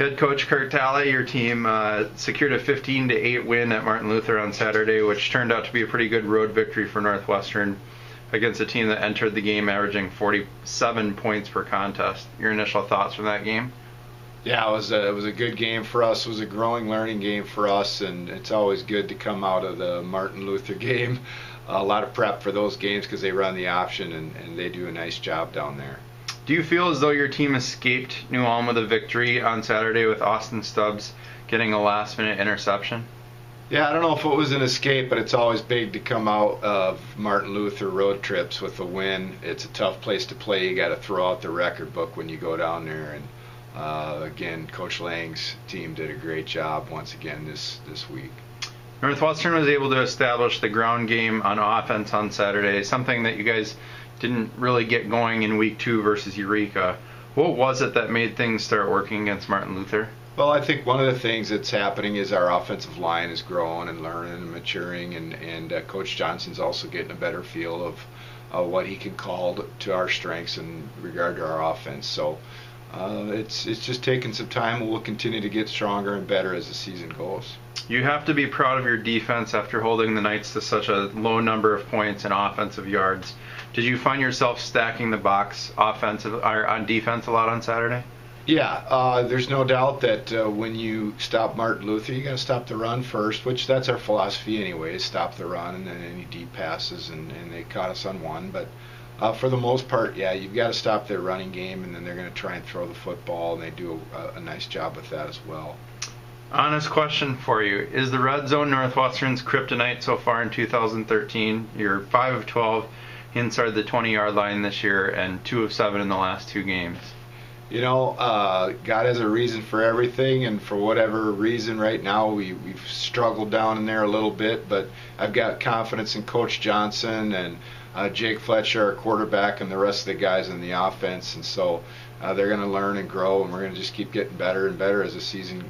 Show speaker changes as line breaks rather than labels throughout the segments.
Head coach Kirk Talley, your team secured a 15-8 win at Martin Luther on Saturday, which turned out to be a pretty good road victory for Northwestern against a team that entered the game averaging 47 points per contest. Your initial thoughts from that game?
Yeah, it was a good game for us. It was a growing, learning game for us, and it's always good to come out of the Martin Luther game. A lot of prep for those games because they run the option, and they do a nice job down there.
Do you feel as though your team escaped New Ulm with a victory on Saturday with Austin Stubbs getting a last-minute interception?
Yeah, I don't know if it was an escape, but it's always big to come out of Martin Luther road trips with a win. It's a tough place to play. You got to throw out the record book when you go down there. And again, Coach Lang's team did a great job once again this week.
Northwestern was able to establish the ground game on offense on Saturday, something that you guys didn't really get going in week 2 versus Eureka. What was it that made things start working against Martin Luther?
Well, I think one of the things that's happening is our offensive line is growing and learning and maturing, and Coach Johnson's also getting a better feel of what he can call to our strengths in regard to our offense. So it's just taking some time. We'll continue to get stronger and better as the season goes.
You have to be proud of your defense after holding the Knights to such a low number of points and offensive yards. Did you find yourself stacking the box on defense a lot on Saturday?
Yeah, there's no doubt that when you stop Martin Luther, you got to stop the run first, which that's our philosophy anyway, is stop the run and then any deep passes, and they caught us on one. But for the most part, yeah, you've got to stop their running game, and then they're going to try and throw the football, and they do a nice job with that as well.
Honest question for you. Is the red zone Northwestern's kryptonite so far in 2013? You're 5 of 12 inside the 20-yard line this year and 2 of 7 in the last 2 games.
You know, God has a reason for everything, and for whatever reason right now we've struggled down in there a little bit, but I've got confidence in Coach Johnson and Jake Fletcher, our quarterback, and the rest of the guys in the offense, and so they're going to learn and grow, and we're going to just keep getting better and better as the season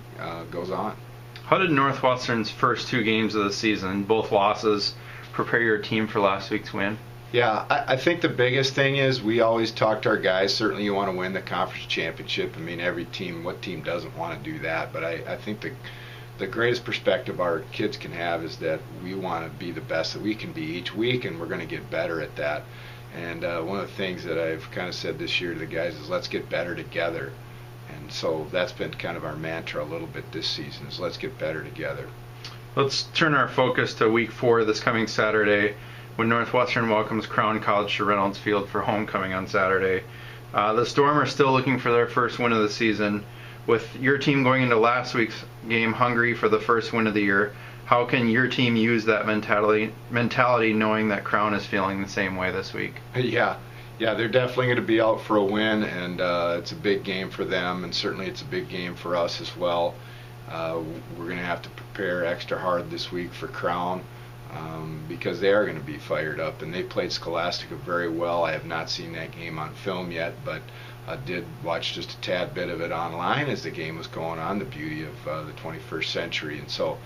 goes on.
How did Northwestern's first 2 games of the season, both losses, prepare your team for last week's win?
Yeah, I think the biggest thing is we always talk to our guys. Certainly you want to win the conference championship. I mean, every team, what team doesn't want to do that? But I think the greatest perspective our kids can have is that we want to be the best that we can be each week, and we're going to get better at that. And one of the things that I've kind of said this year to the guys is let's get better together. And so that's been kind of our mantra a little bit this season, is let's get better together.
Let's turn our focus to week 4 this coming Saturday, when Northwestern welcomes Crown College to Reynolds Field for homecoming on Saturday. The Storm are still looking for their first win of the season. With your team going into last week's game hungry for the first win of the year, how can your team use that mentality knowing that Crown is feeling the same way this week?
Yeah, they're definitely going to be out for a win, and it's a big game for them, and certainly it's a big game for us as well. We're going to have to prepare extra hard this week for Crown. Because they are going to be fired up, and they played Scholastica very well. I have not seen that game on film yet, but I did watch just a tad bit of it online as the game was going on, the beauty of the 21st century. And so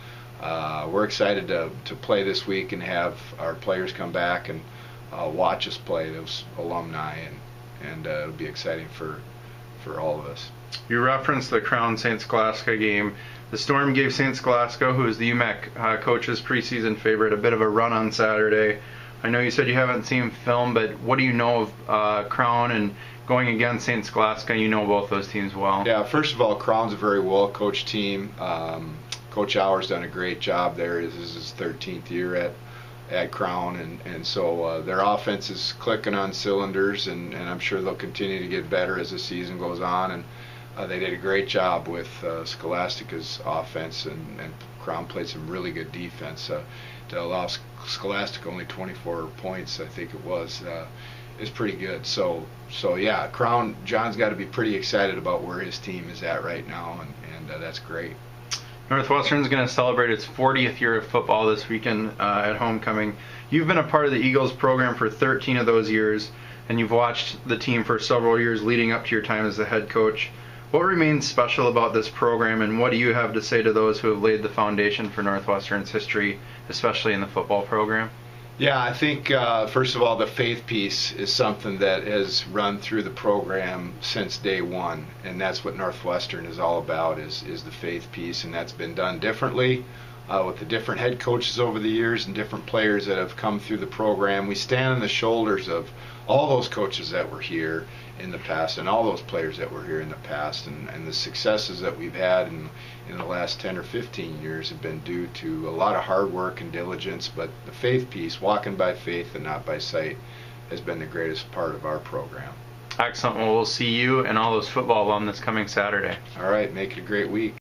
we're excited to play this week and have our players come back and watch us play, those alumni, and it'll be exciting for all of us.
You referenced the Crown St Scholastica game. The Storm gave St Scholastica, who is the UMAC coach's preseason favorite, a bit of a run on Saturday. I know you said you haven't seen film, but what do you know of Crown, and going against St Scholastica? You know both those teams well.
Yeah, first of all, Crown's a very well-coached team. Coach Auer's done a great job there. This is his 13th year at Crown, and so their offense is clicking on cylinders, and I'm sure they'll continue to get better as the season goes on. And they did a great job with Scholastica's offense, and Crown played some really good defense. To allow Scholastica only 24 points, I think it was, is pretty good. So yeah, Crown, John's got to be pretty excited about where his team is at right now, and that's great.
Northwestern's going to celebrate its 40th year of football this weekend at homecoming. You've been a part of the Eagles program for 13 of those years, and you've watched the team for several years leading up to your time as the head coach. What remains special about this program, and what do you have to say to those who have laid the foundation for Northwestern's history, especially in the football program?
Yeah, I think first of all, the faith piece is something that has run through the program since day one, and that's what Northwestern is all about, is the faith piece, and that's been done differently with the different head coaches over the years and different players that have come through the program. We stand on the shoulders of all those coaches that were here in the past and all those players that were here in the past, and the successes that we've had in the last 10 or 15 years have been due to a lot of hard work and diligence, but the faith piece, walking by faith and not by sight, has been the greatest part of our program.
Excellent. Well, we'll see you and all those football alum this coming Saturday.
All right, make it a great week.